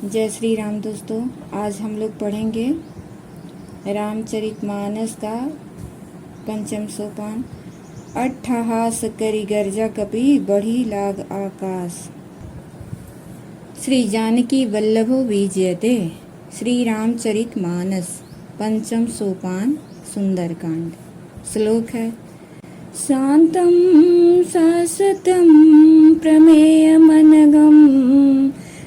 जय श्री राम दोस्तों। आज हम लोग पढ़ेंगे रामचरितमानस का पंचम सोपान। अट्ठहास करि गर्जा कपि बढ़ी लाग आकाश। श्री जानकी वल्लभो विजयते। श्री रामचरितमानस पंचम सोपान सुंदरकांड। श्लोक है। शांतं शाश्वतं प्रमेयमनघं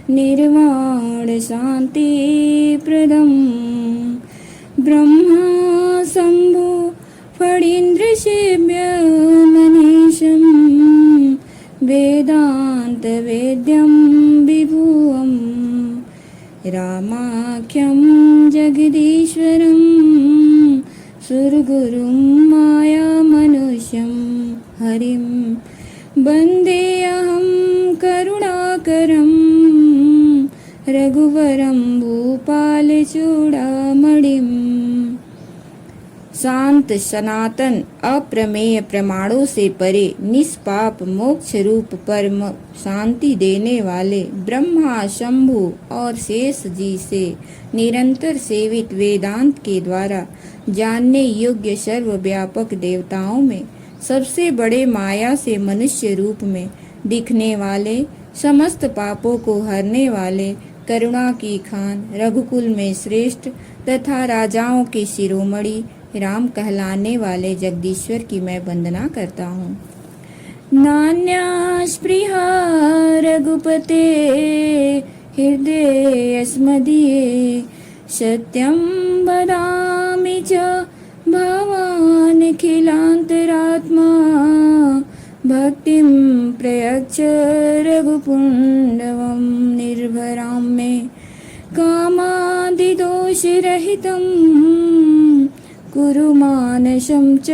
निर्वाण शांति प्रदम ब्रह्मा शंभु फणीन्द्र सेव्य मनीषं वेदांत वेद्यं विभुवं रामाख्यं जगदीश्वरं सुरगुरुं माया मनुष्यं हरिं वन्देऽहं करुणाकरं रघुवरं भूपालचूडामणिम्। शांत सनातन अप्रमेय प्रमाणों से परे निष्पाप मोक्ष रूप परम शांति देने वाले ब्रह्मा शंभु और शेष जी से निरंतर सेवित वेदांत के द्वारा जानने योग्य सर्वव्यापक देवताओं में सबसे बड़े माया से मनुष्य रूप में दिखने वाले समस्त पापों को हरने वाले करुणा की खान रघुकुल में श्रेष्ठ तथा राजाओं के शिरोमणि राम कहलाने वाले जगदीश्वर की मैं वंदना करता हूँ। नान्या स्पृहा रघुपते हृदयस्मदीये सत्यं वदामि च भवान् खिलान्तरात्मा भक्तिं प्रयच्छ रघुपुण्डवं निर्भरां मे कामादिदोषरहितं कुरु मानसं च।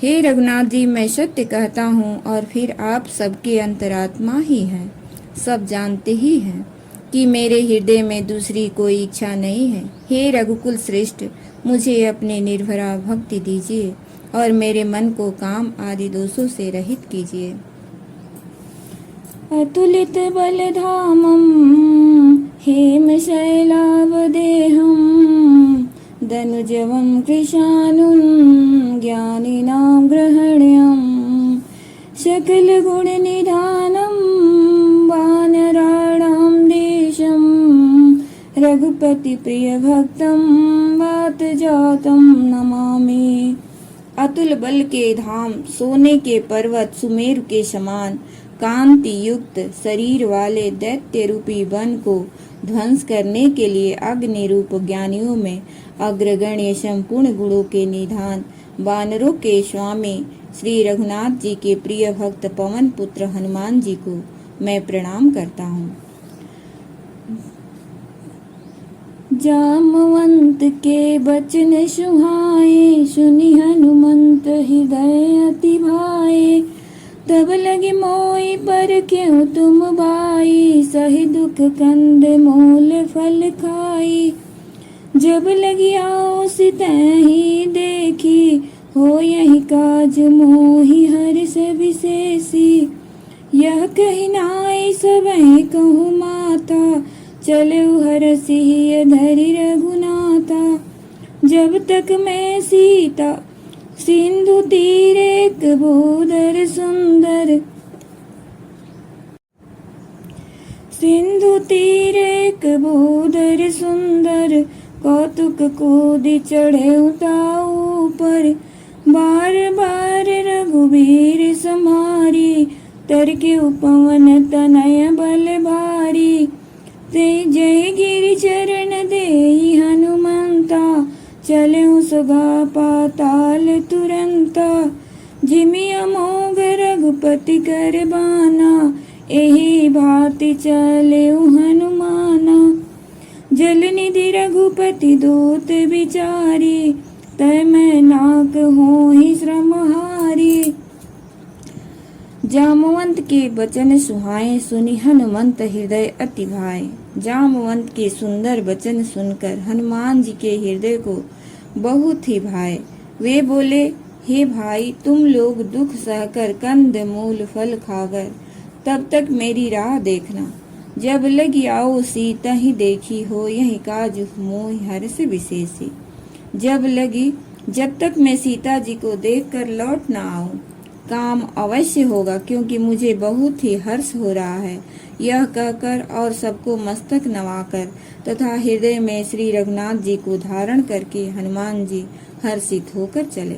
हे रघुनाथ जी, मैं सत्य कहता हूँ और फिर आप सबके अंतरात्मा ही हैं। सब जानते ही हैं कि मेरे हृदय में दूसरी कोई इच्छा नहीं है। हे रघुकुल श्रेष्ठ, मुझे अपने निर्भरा भक्ति दीजिए और मेरे मन को काम आदि दोषों से रहित कीजिए। अतुलित बलधामं हेमशैलावदेहं दनुजवं कृशानुं ज्ञानिनां ग्रहण्यं सकलगुणनिधानं वानराणां देशं रघुपतिप्रियभक्तं वातजातं नमामि। अतुल बल के धाम, सोने के पर्वत सुमेरु के समान कांति युक्त शरीर वाले दैत्य रूपी वन को ध्वंस करने के लिए अग्नि रूप ज्ञानियों में अग्रगण्य संपूर्ण गुणों के निधान वानरों के स्वामी श्री रघुनाथ जी के प्रिय भक्त पवन पुत्र हनुमान जी को मैं प्रणाम करता हूँ। जामवंत के बचन सुहाए सुनि हनुमंत हृदय अति भाए तब लगे मोई पर क्यों तुम भाई सही दुख कंद मूल फल खाई जब लगी आओ सितहि देखी हो यही काज मोहि हर्ष विशेषी यह कही नाई सबहि कहूँ माता चलऊ हरसिहि धरि रघुनाथा। जब तक मैं सीता सिंधु तीरे कबूतर सुंदर सिंधु तीरे कबूतर सुंदर कौतुक कूद चढ़े उताऊ पर बार बार रघुबीर समारी तरके पवन तनय बल भारी ते जय गिरि चरण देहि हनुमंता चले सुगा पाताल तुरंता जिमि अमोघ रघुपति कर बाना एहि भांति चले हनुमाना। जल निधि रघुपति दूत बिचारी तय मैं नाक होहि श्रमहारी। जामवंत के वचन सुहाए सुनि हनुमंत हृदय अति भाए। जामवंत के सुंदर वचन सुनकर हनुमान जी के हृदय को बहुत ही भाए। वे बोले, हे भाई, तुम लोग दुख सहकर कंद मूल फल खाकर तब तक मेरी राह देखना। जब लगी आओ सीता ही देखी हो, यही काज मोहि हर्ष विशेषी। जब तक मैं सीता जी को देखकर लौट ना आऊं, काम अवश्य होगा, क्योंकि मुझे बहुत ही हर्ष हो रहा है। यह कहकर और सबको मस्तक नवाकर तथा हृदय में श्री रघुनाथ जी को धारण करके हनुमान जी हर्षित होकर चले।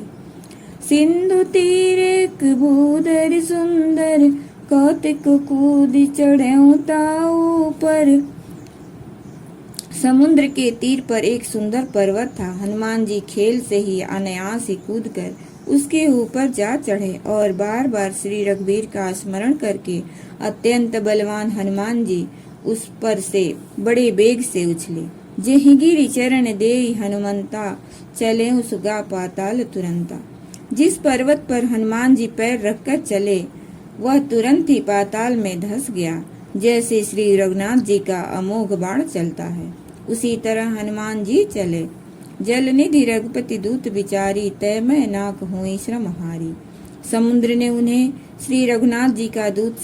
सिंधु तीर एक भूधर सुंदर, कौतिक कूद चढ़ेऊ ताऊ पर। समुद्र के तीर पर एक सुंदर पर्वत था। हनुमान जी खेल से ही अनायास ही कूदकर उसके ऊपर जा चढ़े और बार बार श्री रघुवीर का स्मरण करके अत्यंत बलवान हनुमान जी उस पर से बड़े वेग से उछले। जेहि गिरि चरण देई हनुमंता, चले सुगा पाताल तुरंता। जिस पर्वत पर हनुमान जी पैर रखकर चले, वह तुरंत ही पाताल में धंस गया, जैसे श्री रघुनाथ जी का अमोघ बाण चलता है, उसी तरह हनुमान जी चले। जल निधि रघुपति दूत विचारी, तैमय नाक हुई श्रम हारी। समुद्र ने उन्हें श्री रघुनाथ जी का दूत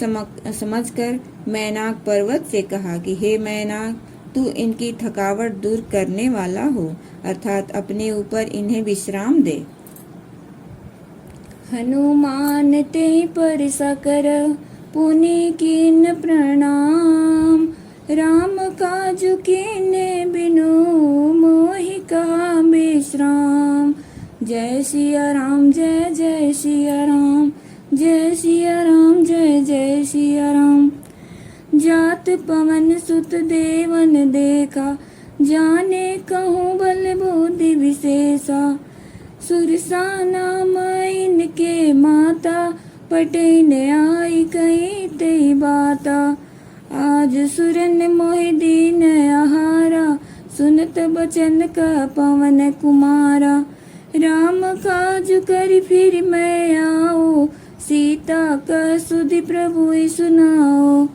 समझकर मैनाक पर्वत से कहा कि हे मैनाक, तू इनकी थकावट दूर करने वाला हो, अर्थात अपने ऊपर इन्हें विश्राम दे। हनुमान ते पर सकर पुनि कीन प्रणाम, राम काजु कीने बिनु मोहि कहा विश्राम। जय सिया राम जय जय सिया राम, जय सिया राम जय जय सिया राम। जात पवन सुत देवन देखा, जाने कहूँ बल बुद्धि विशेषा। सुरसा नाम इनके माता, पटेन आई कही ते बाता। आज सुरन मोहि दीन आहारा, सुनत बचन का पवन कुमारा। राम काज कर फिर मैं आओ, सीता का सुधि प्रभु सुनाओ।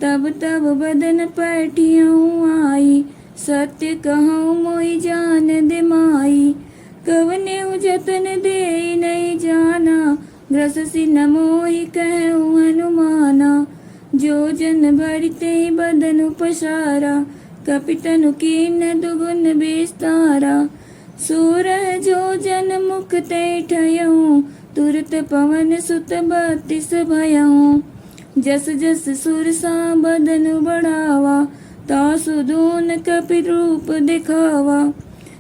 तब तब बदन पैठियों आई, सत्य कहूँ मोहि जान दे माई। कवने जतन दे नहीं जाना, ग्रससी न मोहि कहूँ हनुमाना। जो जन भरते बदन पसारा, कपितनु कीन दुगुन विस्तारा। सूरह जो जन मुख ते ठयऊँ, तुरत पवन सुत बत्तीस भयऊँ। जस जस सुरसा बदन बढ़ावा, तासु दून कपि रूप दिखावा।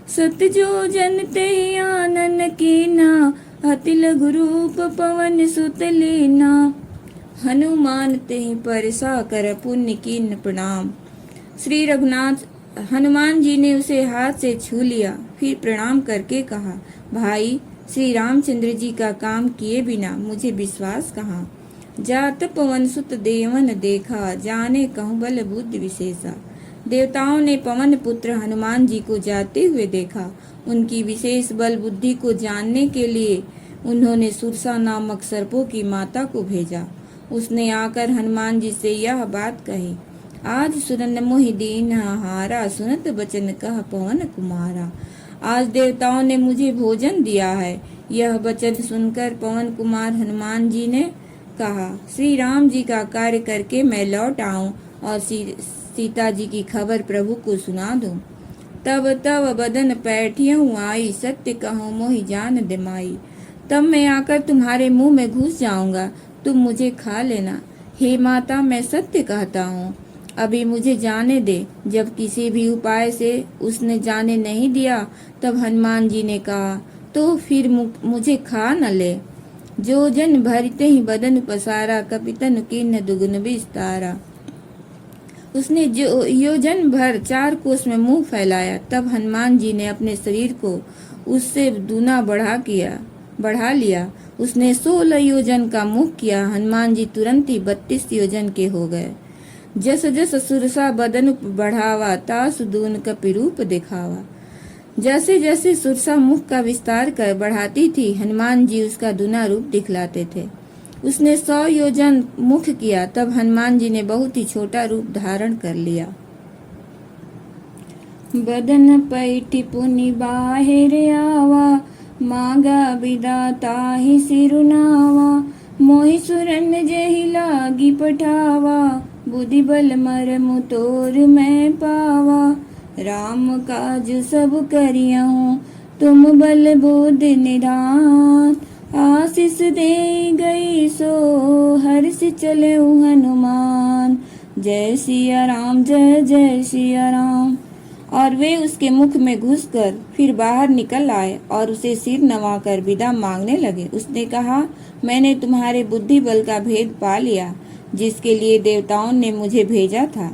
सत जो जन ते आनन कीना, अति लघु रूप पवन सुत लीना। हनुमान ते परसा कर पुण्य कीन प्रणाम। श्री रघुनाथ हनुमान जी ने उसे हाथ से छू लिया, फिर प्रणाम करके कहा, भाई श्री रामचंद्र जी का काम किए बिना मुझे विश्वास कहाँ। जात पवन सुत देवन देखा, जाने कहूँ बल बुद्धि विशेषा। देवताओं ने पवन पुत्र हनुमान जी को जाते हुए देखा। उनकी विशेष बल बुद्धि को जानने के लिए उन्होंने सुरसा नामक सर्पों की माता को भेजा। उसने आकर हनुमान जी से यह बात कही, आज सुरन मोहि दीन हारा, सुनत बचन कह पवन कुमारा। आज देवताओं ने मुझे भोजन दिया है। यह वचन सुनकर पवन कुमार हनुमान जी ने कहा, श्री राम जी का कार्य करके मैं लौट आऊं और सीता जी की खबर प्रभु को सुना दूं। तब तब बदन पैठियों आई, सत्य कहूँ मोहि जान दे माई। तब मैं आकर तुम्हारे मुंह में घुस जाऊंगा, तुम मुझे खा लेना। हे माता, मैं सत्य कहता हूँ, अभी मुझे जाने दे। जब किसी भी उपाय से उसने जाने नहीं दिया, तब हनुमान जी ने कहा, तो फिर मुझे खा न ले। जो जन भरते ही बदन पसारा, कपितन कीन दुगुन विस्तारा। उसने जो योजन भर 4 कोस में मुंह फैलाया। तब हनुमान जी ने अपने शरीर को उससे दूना बढ़ा लिया। उसने 16 योजन का मुख किया। हनुमान जी तुरंत ही 32 योजन के हो गए। जस जस सुरसा बदन बढ़ावा, तासु दून कपि रूप दिखावा। जैसे जैसे सुरसा मुख का विस्तार कर बढ़ाती थी, हनुमान जी उसका दूना रूप दिखलाते थे। उसने 100 योजन मुख किया, तब हनुमान जी ने बहुत ही छोटा रूप धारण कर लिया। बदन पैठी पुनि बाहिर आवा, मांगा विदाता ही सिरुनावा। मोहि सुरन जेहि लागी पठावा, बुद्धि बल मरमु तोर मैं पावा, राम काज सब करियहूँ तुम बल बुद्धि निधान। आशीष दे गई सो हर्ष चले हनुमान, जय सिया राम जय जय सिया राम। और वे उसके मुख में घुसकर फिर बाहर निकल आए और उसे सिर नवाकर विदा मांगने लगे। उसने कहा, मैंने तुम्हारे बुद्धि बल का भेद पा लिया, जिसके लिए देवताओं ने मुझे भेजा था।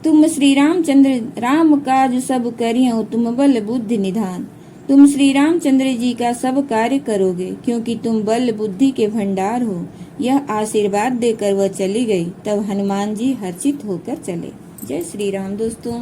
तुम श्री रामचंद्र राम काज सब करियो तुम बल बुद्धि निधान। तुम श्री रामचंद्र जी का सब कार्य करोगे, क्योंकि तुम बल बुद्धि के भंडार हो। यह आशीर्वाद देकर वह चली गई। तब हनुमान जी हर्षित होकर चले। जय श्री राम दोस्तों।